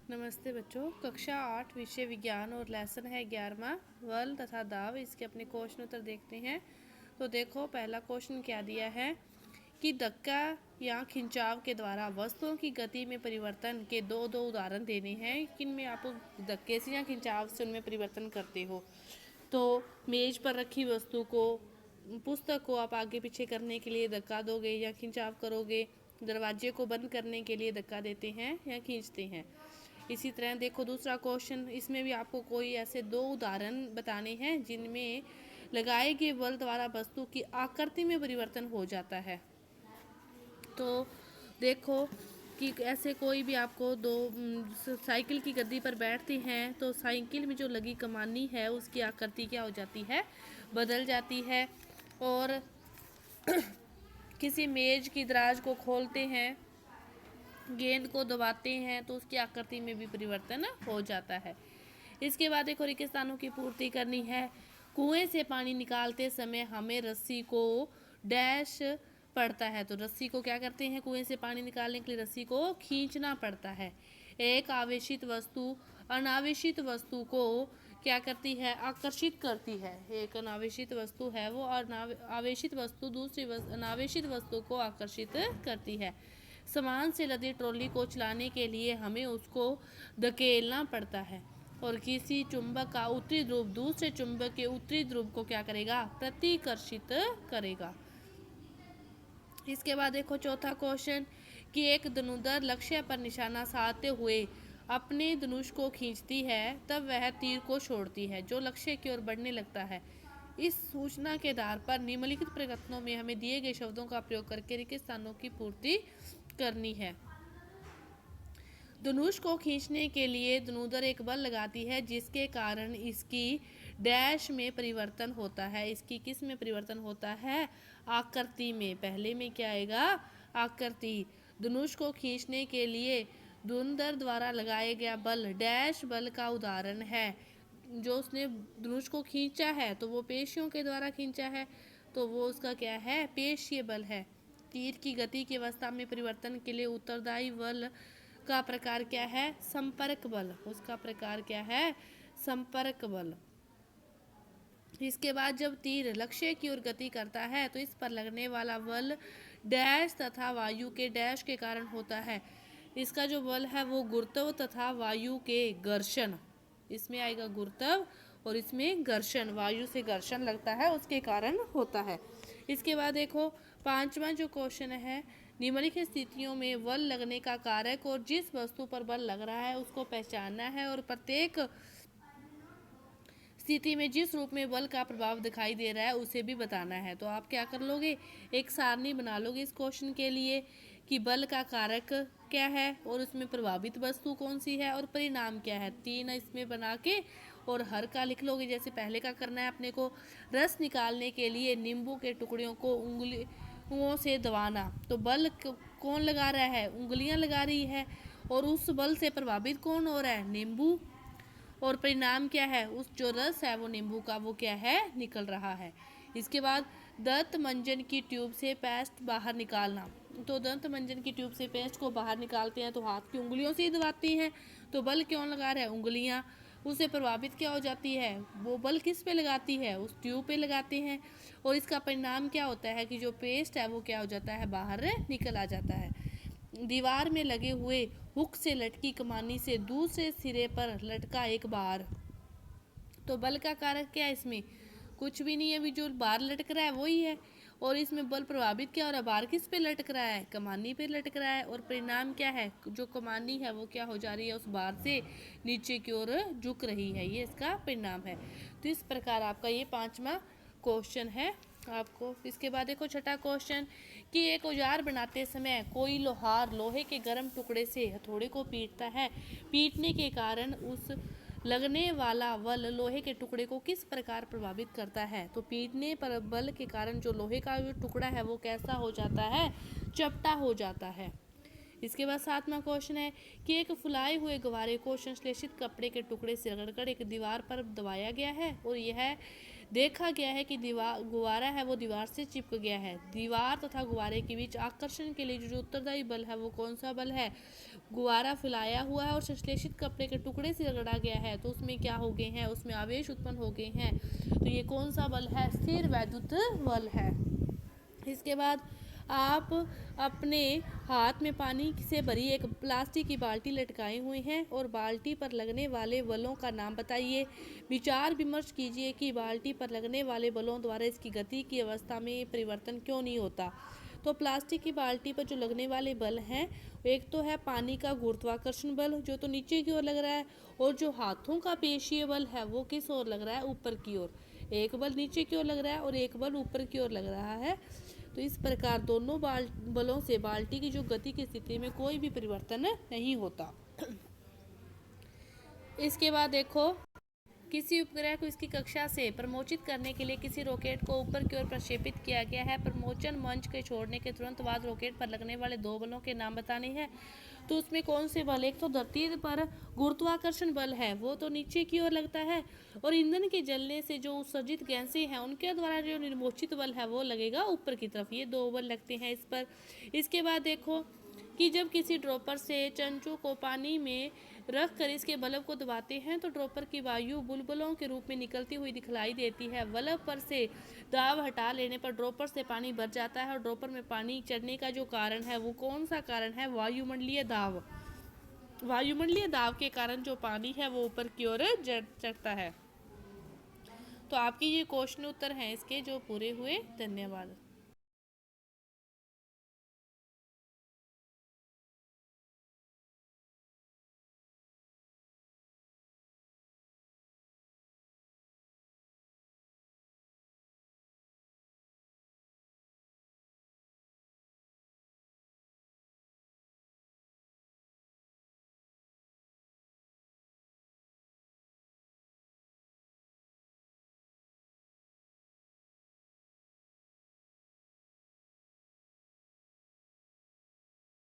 नमस्ते बच्चों। कक्षा 8 विषय विज्ञान और लेसन है 11वां बल तथा दाब। इसके अपने क्वेश्चन उत्तर देखते हैं। तो देखो, पहला क्वेश्चन क्या दिया है कि धक्का या खिंचाव के द्वारा वस्तुओं की गति में परिवर्तन के दो दो उदाहरण देने हैं। किनमें आप धक्के से या खिंचाव से उनमें परिवर्तन करते हो। तो मेज पर रखी वस्तु को, पुस्तक को आप आगे पीछे करने के लिए धक्का दोगे या खिंचाव करोगे। दरवाजे को बंद करने के लिए धक्का देते हैं या खींचते हैं। इसी तरह देखो दूसरा क्वेश्चन, इसमें भी आपको कोई ऐसे दो उदाहरण बताने हैं जिनमें लगाए गए बल द्वारा वस्तु की आकृति में परिवर्तन हो जाता है। तो देखो कि ऐसे कोई भी आपको दो साइकिल की गद्दी पर बैठते हैं तो साइकिल में जो लगी कमानी है उसकी आकृति क्या हो जाती है, बदल जाती है। और किसी मेज की दराज को खोलते हैं, गेंद को दबाते हैं तो उसकी आकृति में भी परिवर्तन हो जाता है। इसके बाद देखो, रेगिस्तानों की पूर्ति करनी है। कुएं से पानी निकालते समय हमें रस्सी को डैश पड़ता है। तो रस्सी को क्या करते हैं, कुएं से पानी निकालने के लिए रस्सी को खींचना पड़ता है। एक आवेशित वस्तु अनावेशित वस्तु को क्या करती है, आकर्षित करती है। एक अनावेशित वस्तु है वो आवेशित वस्तु दूसरी अनावेशित वस्तु को आकर्षित करती है। सामान से लदी ट्रॉली को चलाने के लिए हमें उसको धकेलना पड़ता है। और किसी चुंबक का उत्तरी ध्रुव दूसरे चुंबक के उत्तरी ध्रुव को क्या करेगा, प्रतिकर्षित करेगा। इसके बाद देखो चौथा क्वेश्चन कि एक धनुर्धर लक्ष्य पर निशाना साधते हुए अपने धनुष को खींचती है, तब वह तीर को छोड़ती है जो लक्ष्य की ओर बढ़ने लगता है। इस सूचना के आधार पर निम्नलिखित प्रकथनों में हमें दिए गए शब्दों का प्रयोग करके रिक्त स्थानों की पूर्ति करनी है। धनुष को खींचने के लिए धनुर्धर एक बल लगाती है जिसके कारण इसकी डैश में परिवर्तन होता है। इसकी किस में परिवर्तन होता है, आकृति में। पहले में क्या आएगा, आकृति। धनुष को खींचने के लिए धनुर्धर द्वारा लगाया गया बल डैश बल का उदाहरण है। जो उसने धनुष को खींचा है तो वो पेशियों के द्वारा खींचा है, तो वो उसका क्या है, पेशीय बल है। तीर की गति की अवस्था में परिवर्तन के लिए उत्तरदायी बल का प्रकार क्या है, संपर्क बल। उसका प्रकार क्या है, संपर्क बल। इसके बाद जब तीर लक्ष्य की ओर गति करता है तो इस पर लगने वाला बल डैश तथा वायु के डैश के कारण होता है। इसका जो बल है वो गुरुत्व तथा वायु के घर्षण, इसमें आएगा गुरुत्व और इसमें घर्षण, वायु से घर्षण लगता है उसके कारण होता है। इसके बाद देखो पांचवा जो क्वेश्चन है, निम्नलिखित स्थितियों में बल लगने का कारक और जिस वस्तु पर बल लग रहा है उसको पहचानना है और प्रत्येक स्थिति में जिस रूप में बल का प्रभाव दिखाई दे रहा है उसे भी बताना है। तो आप क्या कर लोगे, एक सारणी बना लोगे इस क्वेश्चन के लिए कि बल का कारक क्या है और उसमें प्रभावित वस्तु कौन सी है और परिणाम क्या है। तीन इसमें बना के और हर का लिख लोगे। जैसे पहले का करना है अपने को, रस निकालने के लिए नींबू के टुकड़ों को उंगलियों से दबाना। तो बल कौन लगा रहा है, उंगलियां लगा रही है। और उस बल से प्रभावित कौन हो रहा है, नींबू। और परिणाम क्या है, उस जो रस है वो नींबू का वो क्या है, निकल रहा है। इसके बाद दंत मंजन की ट्यूब से पेस्ट बाहर निकालना। तो दंत मंजन की ट्यूब से पेस्ट को बाहर निकालते हैं तो हाथ की उंगलियों से ही दबाते हैं। तो बल क्यों लगा रहा है, उंगलियां। उससे प्रभावित क्या हो जाती है, वो बल किस पे लगाती है, उस ट्यूब पे लगाते हैं। और इसका परिणाम क्या होता है कि जो पेस्ट है वो क्या हो जाता है, बाहर निकल आ जाता है। दीवार में लगे हुए हुक से लटकी कमानी से दूसरे सिरे पर लटका एक बार। तो बल का कारक क्या है, इसमें कुछ भी नहीं है, अभी जो बार लटक रहा है वही है। और इसमें बल प्रभावित क्या हो रहा है, बार किस पे लटक रहा है, कमानी पे लटक रहा है। और परिणाम क्या है, जो कमानी है वो क्या हो जा रही है, उस बार से नीचे की ओर झुक रही है, ये इसका परिणाम है। तो इस प्रकार आपका ये पांचवा क्वेश्चन है आपको। इसके बाद देखो छठा क्वेश्चन कि एक औजार बनाते समय कोई लोहार लोहे के गर्म टुकड़े से हथौड़े को पीटता है। पीटने के कारण उस लगने वाला बल लोहे के टुकड़े को किस प्रकार प्रभावित करता है। तो पीटने पर बल के कारण जो लोहे का जो टुकड़ा है वो कैसा हो जाता है, चपटा हो जाता है। इसके बाद सातवां क्वेश्चन है कि एक फुलाए हुए गुब्बारे को संश्लेषित कपड़े के टुकड़े से रगड़कर एक दीवार पर दबाया गया है और यह देखा गया है कि गुब्बारा है वो दीवार से चिपक गया है। दीवार तथा गुब्बारे के बीच आकर्षण के लिए जो उत्तरदायी बल है वो कौन सा बल है? गुब्बारा फैलाया हुआ है और संश्लेषित कपड़े के टुकड़े से रगड़ा गया है, तो उसमें क्या हो गए हैं? उसमें आवेश उत्पन्न हो गए हैं। तो ये कौन सा बल है? स्थिर वैद्युत बल है। इसके बाद आप अपने हाथ में पानी से भरी एक प्लास्टिक की बाल्टी लटकाए हुए हैं और बाल्टी पर लगने वाले बलों का नाम बताइए। विचार विमर्श कीजिए कि बाल्टी पर लगने वाले बलों द्वारा इसकी गति की अवस्था में परिवर्तन क्यों नहीं होता। तो प्लास्टिक की बाल्टी पर जो लगने वाले बल हैं, एक तो है पानी का गुरुत्वाकर्षण बल जो तो नीचे की ओर लग रहा है, और जो हाथों का पेशीय बल है वो किस ओर लग रहा है? ऊपर की ओर। एक बल नीचे की ओर लग रहा है और एक बल ऊपर की ओर लग रहा है। तो इस प्रकार दोनों बलों से बाल्टी की जो गति की स्थिति में कोई भी परिवर्तन नहीं होता। इसके बाद देखो, किसी उपग्रह को इसकी कक्षा से प्रमोचित करने के लिए किसी रॉकेट को ऊपर की ओर प्रक्षेपित किया गया है। प्रमोचन मंच के छोड़ने के तुरंत बाद रॉकेट पर लगने वाले दो बलों के नाम बताने हैं। तो उसमें कौन से बल? एक तो धरती पर गुरुत्वाकर्षण बल है वो तो नीचे की ओर लगता है, और ईंधन के जलने से जो उत्सर्जित गैसें हैं उनके द्वारा जो निर्मोचित बल है वो लगेगा ऊपर की तरफ। ये दो बल लगते हैं इस पर। इसके बाद देखो कि जब किसी ड्रॉपर से चंचू को पानी में रख कर इसके बल्ब को दबाते हैं तो ड्रॉपर की वायु बुलबुलों के रूप में निकलती हुई दिखलाई देती है। बल्ब पर से दाब हटा लेने पर ड्रॉपर से पानी भर जाता है और ड्रॉपर में पानी चढ़ने का जो कारण है वो कौन सा कारण है? वायुमंडलीय दाब। वायुमंडलीय दाब के कारण जो पानी है वो ऊपर की ओर चढ़ता है। तो आपकी ये क्वेश्चन उत्तर हैं इसके जो पूरे हुए। धन्यवाद।